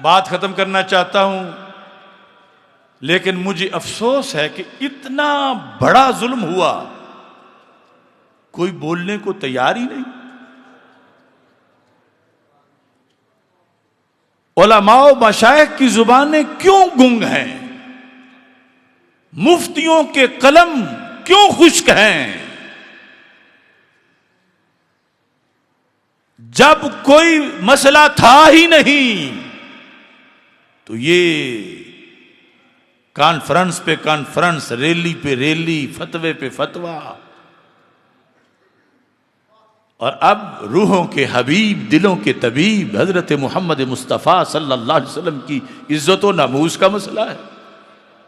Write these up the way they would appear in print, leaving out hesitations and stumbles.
बात खत्म करना चाहता हूं, लेकिन मुझे अफसोस है कि इतना बड़ा जुल्म हुआ, कोई बोलने को तैयार ही नहीं। उलमाओ मशाइख की जुबानें क्यों गुंग हैं? मुफ्तियों के कलम क्यों खुश्क हैं? जब कोई मसला था ही नहीं तो ये कॉन्फ्रेंस पे कॉन्फ्रेंस, रैली पे रैली, फतवे पे फतवा, और अब रूहों के हबीब, दिलों के तबीब हजरत मोहम्मद मुस्तफ़ा सल्लल्लाहु अलैहि वसल्लम की इज्जत व नमूज का मसला है।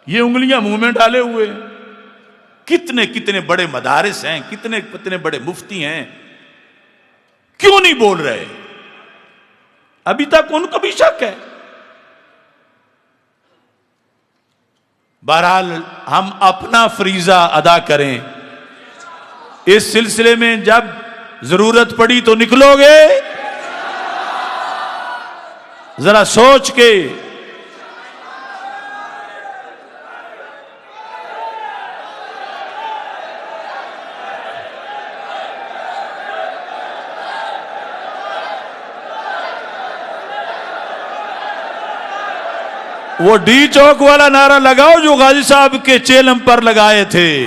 ये उंगलियां मुंह में डाले हुए हैं। कितने कितने बड़े मदारिस हैं, कितने कितने बड़े मुफ्ती हैं, क्यों नहीं बोल रहे? अभी तक उनको भी शक है। बहरहाल हम अपना फरीजा अदा करें। इस सिलसिले में जब जरूरत पड़ी तो निकलोगे? जरा सोच के। वो डी चौक वाला नारा लगाओ जो गाजी साहब के चेलम पर लगाए थे।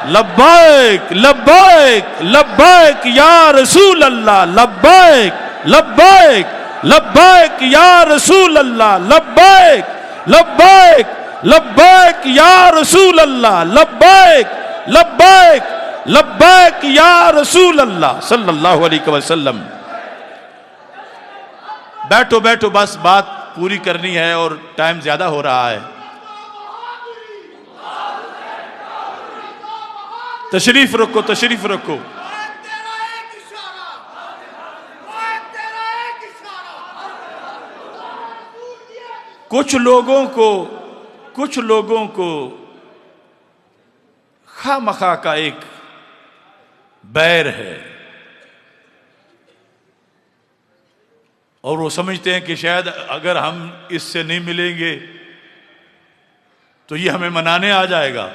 लब्बैक लब्बैक लब्बैक या रसूल अल्लाह, लब्बैक लब्बैक लब्बैक या रसूल अल्लाह, लब्बैक लब्बैक लब्बैक या रसूल अल्लाह, लब्बैक लब्बैक लब्बैक या रसूल अल्लाह सल्लल्लाहु अलैहि वसल्लम। बैठो बैठो, बस बात पूरी करनी है और टाइम ज्यादा हो रहा है। तशरीफ रखो, तशरीफ रखो। कुछ लोगों को खामखा का एक बैर है और वो समझते हैं कि शायद अगर हम इससे नहीं मिलेंगे तो ये हमें मनाने आ जाएगा।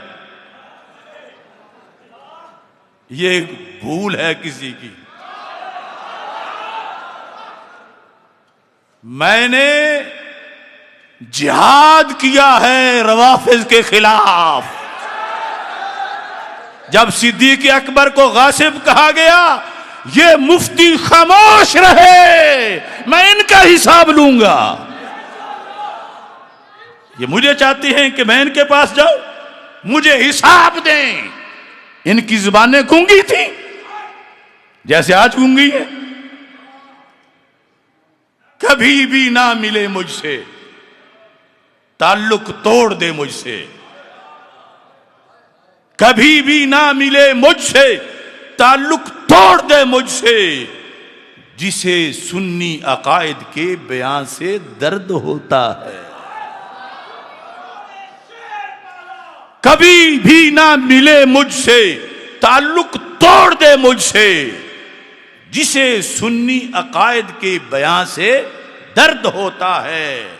ये भूल है किसी की। मैंने जिहाद किया है रवाफिज के खिलाफ। जब सिद्दीक अकबर को गासिब कहा गया, ये मुफ्ती खामोश रहे, मैं इनका हिसाब लूंगा। ये मुझे चाहते हैं कि मैं इनके पास जाऊं, मुझे हिसाब दें। इनकी जुबानें गूंगी थी जैसे आज गूंगी है। कभी भी ना मिले मुझसे, ताल्लुक तोड़ दे मुझसे। कभी भी ना मिले मुझसे, ताल्लुक तोड़ दे मुझसे। जिसे सुन्नी अकायद के बयान से दर्द होता है। कभी भी ना मिले मुझसे, ताल्लुक तोड़ दे मुझसे। जिसे सुन्नी अकायद के बयान से दर्द होता है।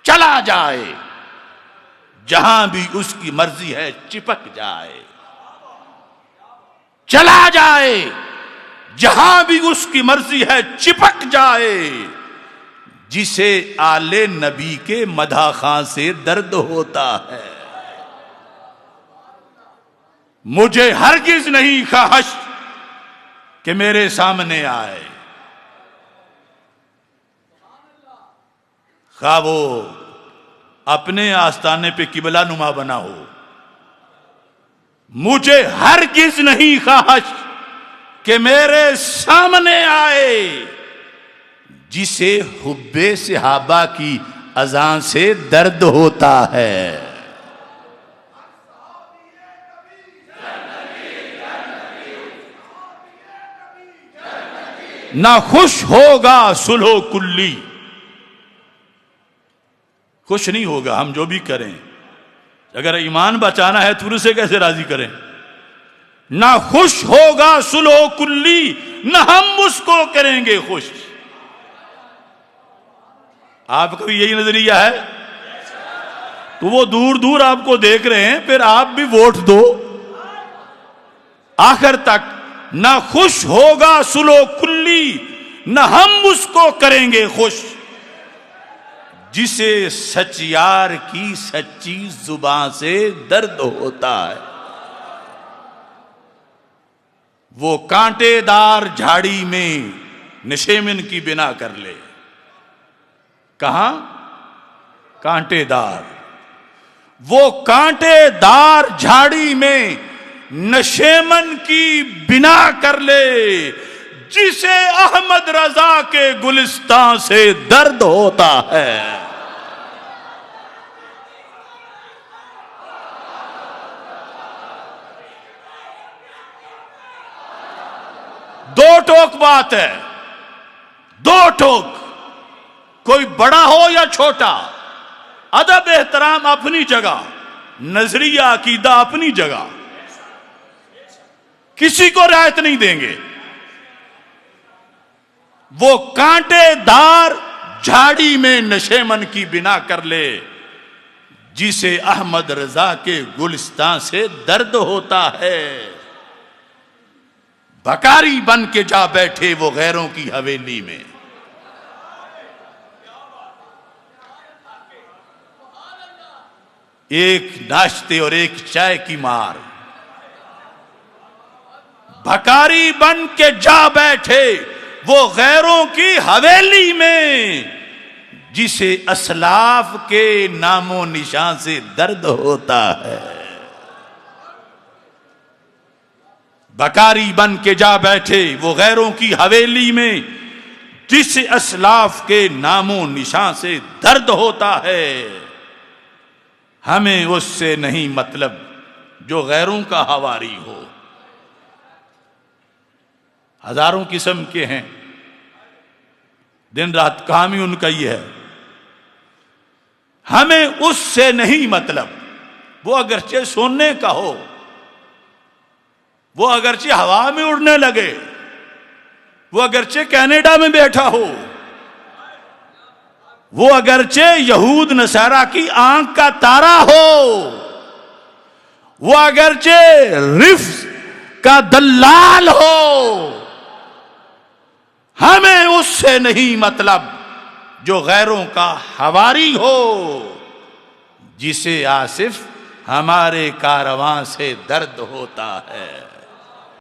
चला जाए जहां भी उसकी मर्जी है, चिपक जाए। चला जाए जहां भी उसकी मर्जी है, चिपक जाए। जिसे आले नबी के मदह खां से दर्द होता है। मुझे हरगिज नहीं ख्वाहिश कि मेरे सामने आए, खा वो अपने आस्थाने पे किबला नुमा बना हो। मुझे हरगिज नहीं ख्वाहिश कि मेरे सामने आए। जिसे हुब्बे सहाबा की अजान से दर्द होता है। ना खुश होगा सुलहो कुल्ली, खुश नहीं होगा हम जो भी करें। अगर ईमान बचाना है तो उसे कैसे राजी करें। ना खुश होगा सुलहो कुल्ली, ना हम उसको करेंगे खुश। आपका भी यही नजरिया है? तो वो दूर दूर आपको देख रहे हैं, फिर आप भी वोट दो। आखिर तक न खुश होगा सुलो कुल्ली, न हम उसको करेंगे खुश, जिसे सच यार की सच्ची जुबान से दर्द होता है। वो कांटेदार झाड़ी में नशेमन की बिना कर ले। कहां? कांटेदार, वो कांटेदार झाड़ी में नशेमन की बिना कर ले, जिसे अहमद रजा के गुलिस्तान से दर्द होता है। दो टोक बात है, दो टोक, कोई बड़ा हो या छोटा, अदब एहतराम अपनी जगह, नजरिया अकीदा अपनी जगह, किसी को रियायत नहीं देंगे। वो कांटेदार झाड़ी में नशेमन की बिना कर ले, जिसे अहमद रजा के गुलिस्तान से दर्द होता है। भकारी बन के जा बैठे वो गैरों की हवेली में। एक नाश्ते और एक चाय की मार। भकारी बन के जा बैठे वो गैरों की हवेली में, जिसे असलाफ के नामो निशान से दर्द होता है। भकारी बन के जा बैठे वो गैरों की हवेली में, जिसे असलाफ के नामो निशान से दर्द होता है। हमें उससे नहीं मतलब जो गैरों का हवारी हो। हजारों किस्म के हैं, दिन रात काम ही उनका ही है। हमें उससे नहीं मतलब, वो अगरचे सोने का हो, वो अगरचे हवा में उड़ने लगे, वो अगरचे कनाडा में बैठा हो, वो अगरचे यहूद नसारा की आंख का तारा हो, वो अगरचे रिफ्स का दल्लाल हो। हमें उससे नहीं मतलब जो गैरों का हवारी हो, जिसे आसिफ हमारे कारवां से दर्द होता है।